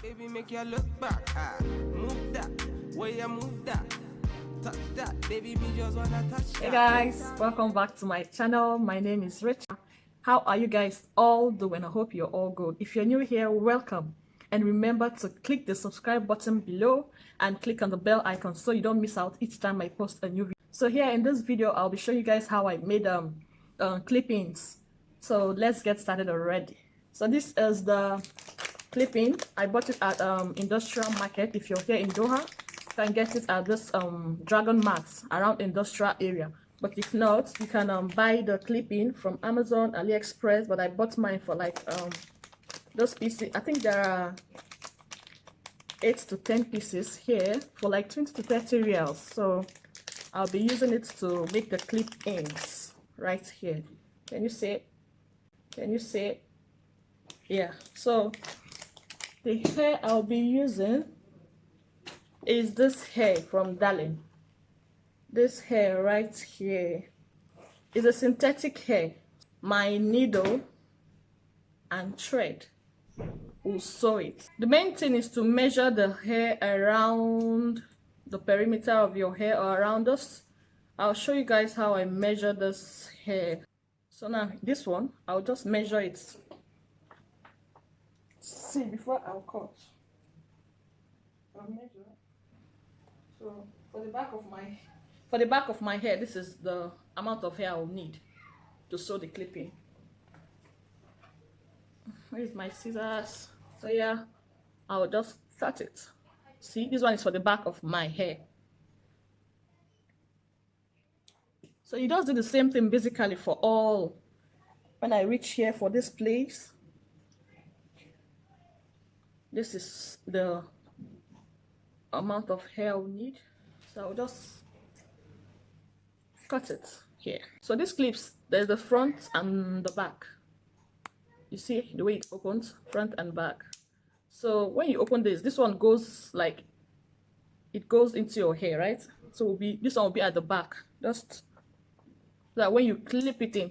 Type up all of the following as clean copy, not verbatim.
Baby, make you look back. Move that, way you move that. Touch that, baby, me just wanna touch that. Hey guys, welcome back to my channel. My name is Rich. How are you guys all doing? I hope you're all good. If you're new here, welcome. And remember to click the subscribe button below and click on the bell icon so you don't miss out each time I post a new video. So here in this video, I'll be showing you guys how I made clippings. So let's get started already. So this is the clipping. I bought it at industrial market. If you're here in Doha, you can get it at this dragon marks around industrial area. But if not, you can buy the clipping from Amazon, AliExpress. But I bought mine for like those pieces. I think there are 8 to 10 pieces here for like 20 to 30 reals. So I'll be using it to make the clip ends right here. Can you see it? Can you see it? Yeah. So the hair I'll be using is this hair from Darling. This hair right here is a synthetic hair. My needle and thread will sew it. The main thing is to measure the hair around the perimeter of your hair or around us. I'll show you guys how I measure this hair. So now this one, I'll just measure it. See, before I'll cut, I'll measure. So for the back of my hair, this is the amount of hair I'll need to sew the clipping. Where's my scissors? So yeah, I'll just cut it. See, this one is for the back of my hair. So you just do the same thing basically for all. When I reach here for this place, this is the amount of hair I'll need. So I'll just cut it here. So these clips, there's the front and the back. You see the way it opens, front and back. So when you open this one goes like, it goes into your hair, right? So this one will be at the back, just so that when you clip it in,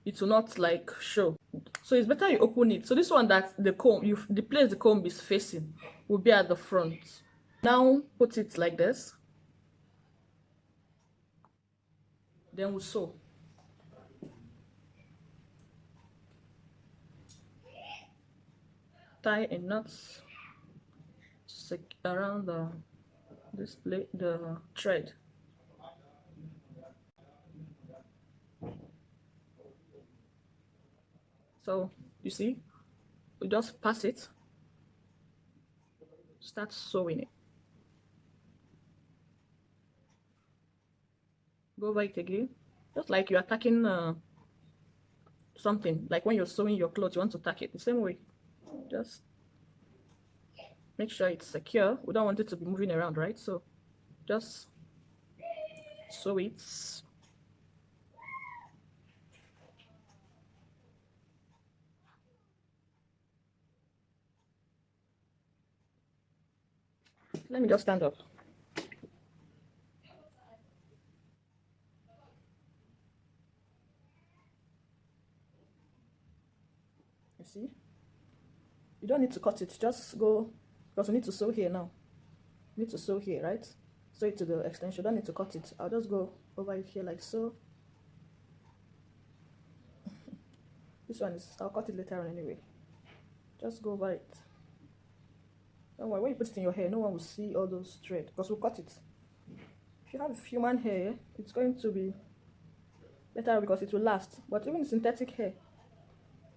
it will not like show. So it's better you open it. So this one, that the comb, the place the comb is facing, will be at the front. Now put it like this, then we'll sew. Tie a knot around the thread. So you see, we just pass it, start sewing it, go over it again, just like you're tacking something, like when you're sewing your clothes, you want to tack it the same way. Just make sure it's secure. We don't want it to be moving around, right? So just sew it. Let me just stand up. You see? You don't need to cut it. Just go, because we need to sew here now. You need to sew here, right? Sew it to the extension. You don't need to cut it. I'll just go over it here like so. This one is, I'll cut it later on anyway. Just go over it. Don't worry, when you put it in your hair, no one will see all those threads, because we'll cut it. If you have human hair, it's going to be better because it will last. But even synthetic hair,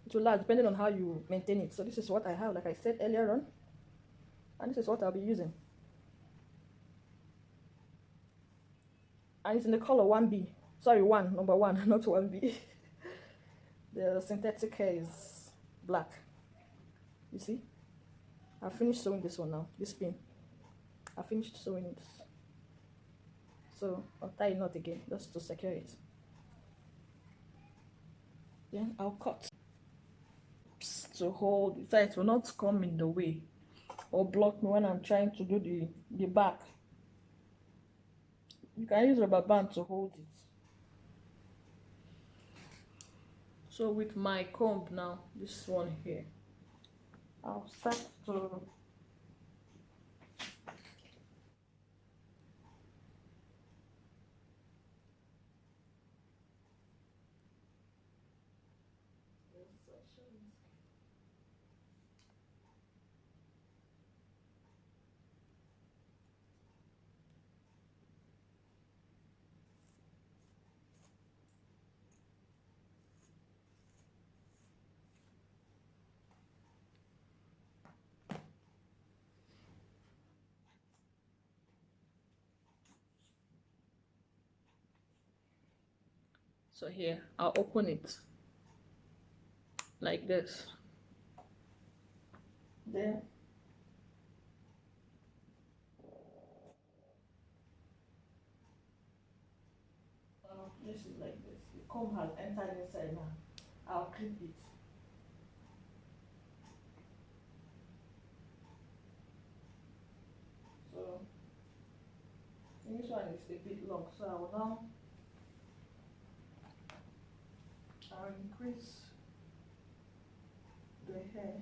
it will last depending on how you maintain it. So this is what I have, like I said earlier on, and this is what I'll be using. And it's in the color 1B. Sorry, number 1, not 1B. The synthetic hair is black. You see? I finished sewing this one now, this pin. I finished sewing it. So I'll tie a knot again just to secure it. Then I'll cut to hold it so it will not come in the way or block me when I'm trying to do the back. You can use rubber band to hold it. So with my comb now, this one here, I'll start to So here, I'll open it like this. Then I'll place it like this. The comb has entered inside now. I'll clip it. So this one is a bit long, so I will now I'll increase the hair.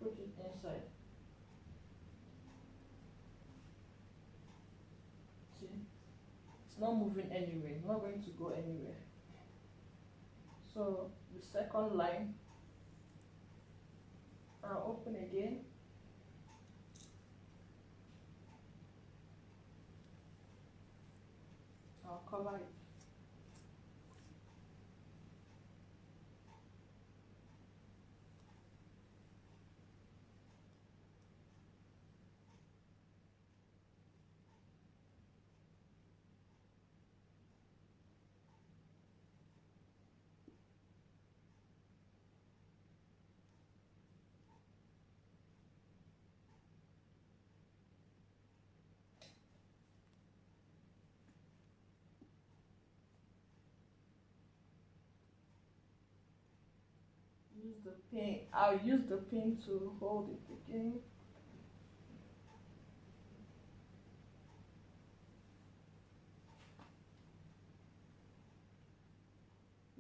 Put it inside. See, it's not moving anywhere, it's not going to go anywhere. So the second line, I'll open again. I'll cover it. Use the pin. I'll use the pin to hold it again.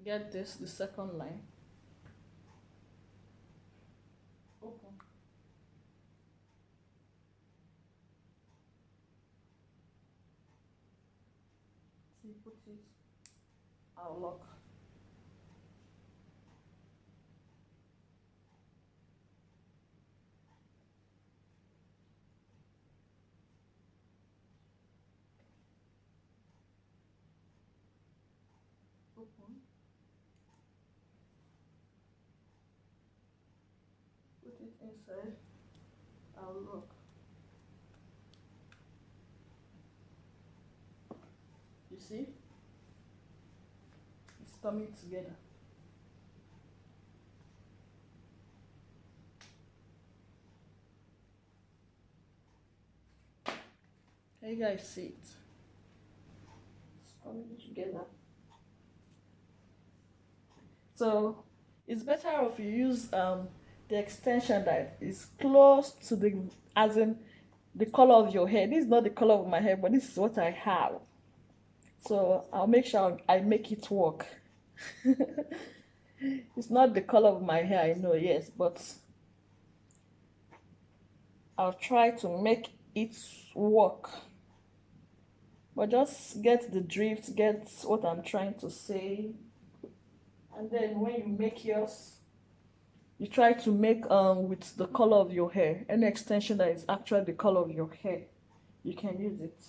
Get this, the second line. Open. See, put it. I'll lock. Open. Put it inside. I'll lock. You see? It's coming together. Can you guys see it? It's coming together. So it's better if you use the extension that is close to the, as in the color of your hair. This is not the color of my hair, but this is what I have. So I'll make sure I make it work. It's not the color of my hair, I know, yes, but I'll try to make it work. But just get the drift, get what I'm trying to say. And then when you make yours, you try to make with the color of your hair. Any extension that is actually the color of your hair, you can use it.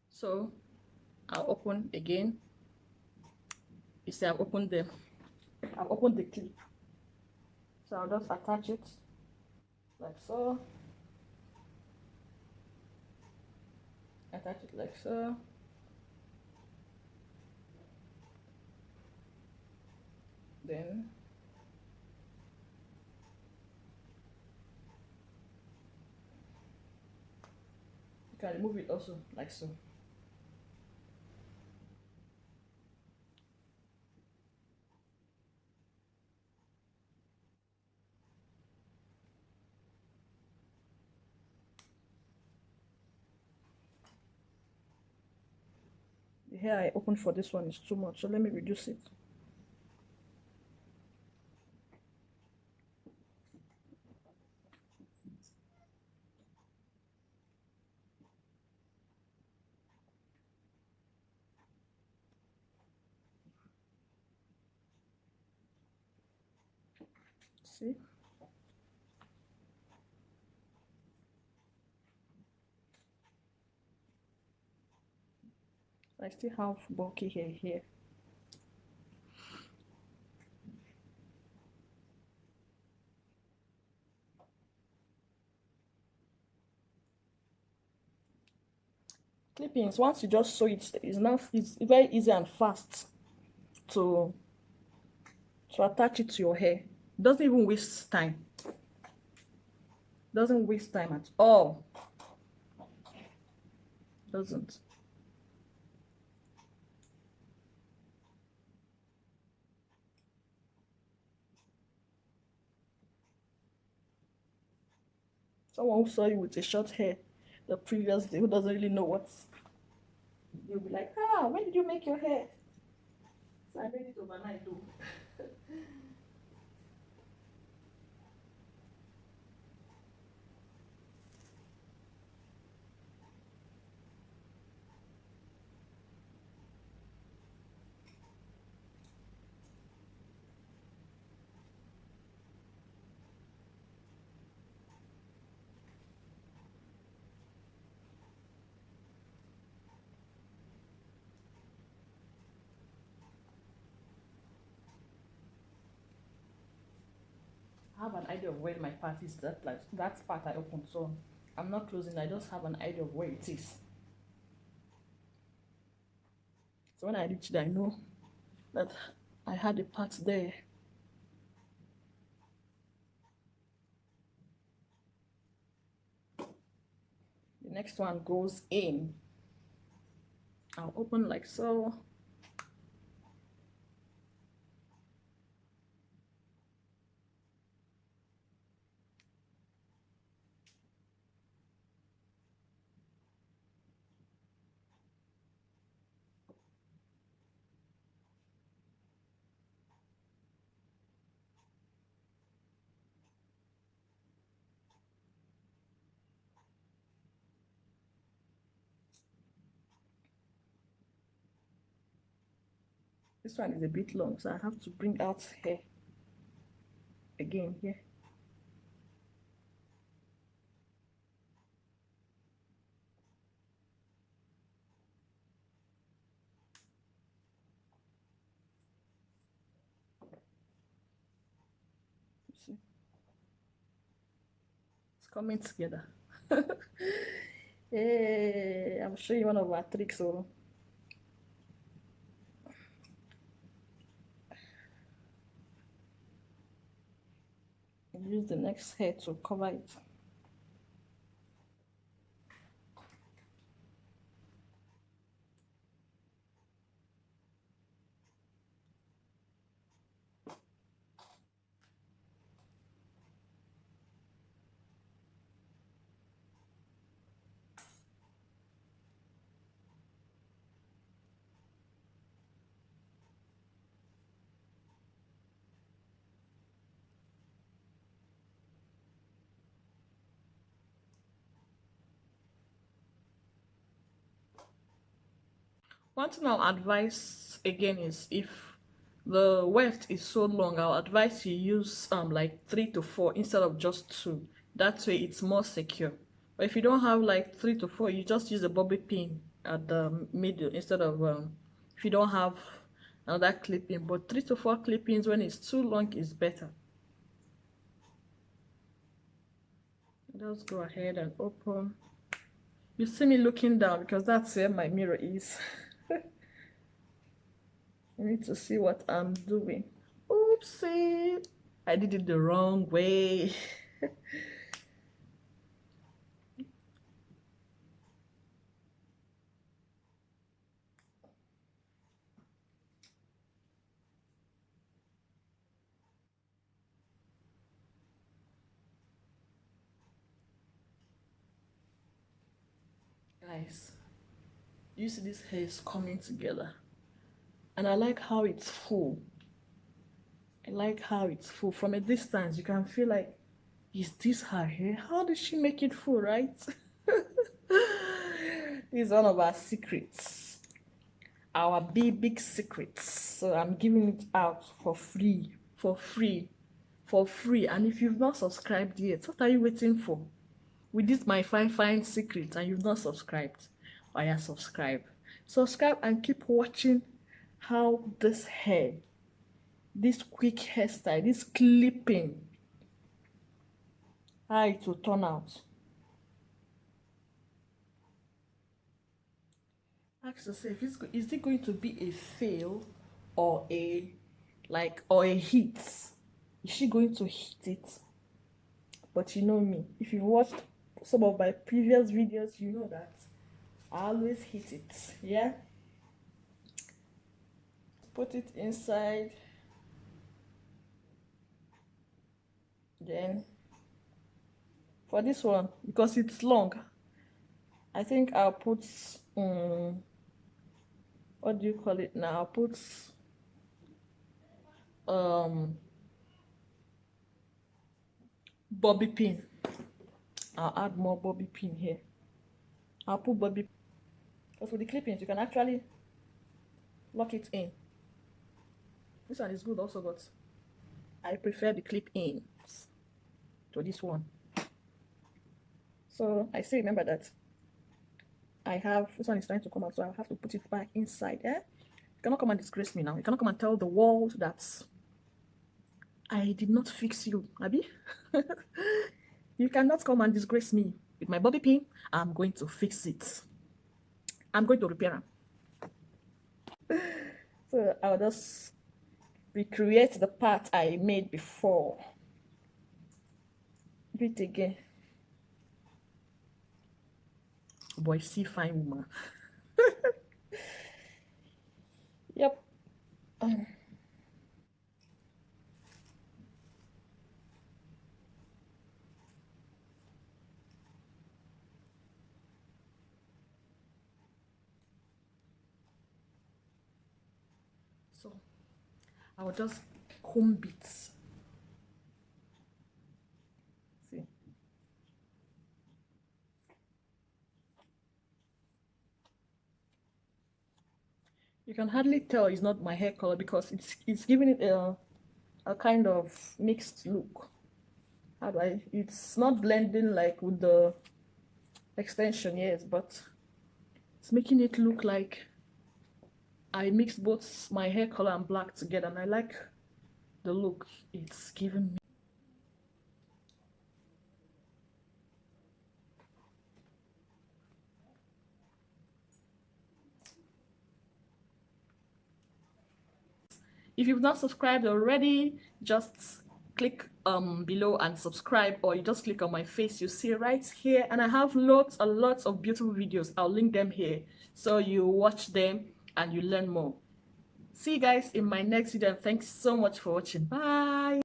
So I'll open again. You see, I've opened the clip. So I'll just attach it like so. Attach it like so. Then you can remove it also like so. The hair I opened for this one is too much, so let me reduce it. See, I still have bulky hair here. Clippings, once you just sew it, it's very easy and fast to attach it to your hair. It doesn't even waste time. Doesn't waste time at all. Doesn't. Someone who saw you with a short hair the previous day, who doesn't really know what's, you'll be like, ah, when did you make your hair? So I made it overnight though. I have an idea of where my part is. That part I opened, so I'm not closing. I just have an idea of where it is. So when I reach there, I know that I had a part there. The next one goes in. I'll open like so. This one is a bit long, so I have to bring out hair again here. You see, it's coming together. Hey, I'm showing you one of our tricks. So use the next hair to cover it. One thing I'll advise again is if the weft is so long, I'll advise you use like 3 to 4 instead of just 2. That way it's more secure. But if you don't have like 3 to 4, you just use a bobby pin at the middle instead of if you don't have another clipping. But 3 to 4 clippings when it's too long is better. Let's go ahead and open. You see me looking down because that's where my mirror is. I need to see what I'm doing. Oopsie! I did it the wrong way. Guys, you see this hair is coming together. And I like how it's full. I like how it's full. From a distance, you can feel like, is this her hair? How did she make it full, right? This is one of our secrets. Our big secrets. So I'm giving it out for free. For free. for free. And if you've not subscribed yet, what are you waiting for? With this my fine secret and you've not subscribed, why you subscribe? Subscribe and keep watching how this hair, this quick hairstyle, this clipping, how it will turn out. Ask yourself, is it going to be a fail or a hit? Is she going to hit it? But you know me, if you've watched some of my previous videos, you know that I always hit it. Yeah, put it inside, then for this one, because it's long, I think I'll put what do you call it now? I'll put bobby pin. I'll add more bobby pin here. I'll put bobby, because with the clippings you can actually lock it in. This one is good also, but I prefer the clip ins to this one. So I still remember that I have, this one is trying to come out, so I'll have to put it back inside. You cannot come and disgrace me now. You cannot come and tell the world that I did not fix you, Abby. You cannot come and disgrace me with my bobby pin. I'm going to fix it. I'm going to repair them. So I'll just recreate the part I made before. Do it again. Boy, see fine woman. Yep. So I'll just comb it. See, you can hardly tell it's not my hair color because it's giving it a kind of mixed look. How do I? It's not blending like with the extension, yes, but it's making it look like I mixed both my hair color and black together, and I like the look it's giving me. If you've not subscribed already, just click below and subscribe, or you just click on my face, you see right here, and I have lots and lots of beautiful videos. I'll link them here so you watch them and you learn more. See you guys in my next video, and thanks so much for watching. Bye.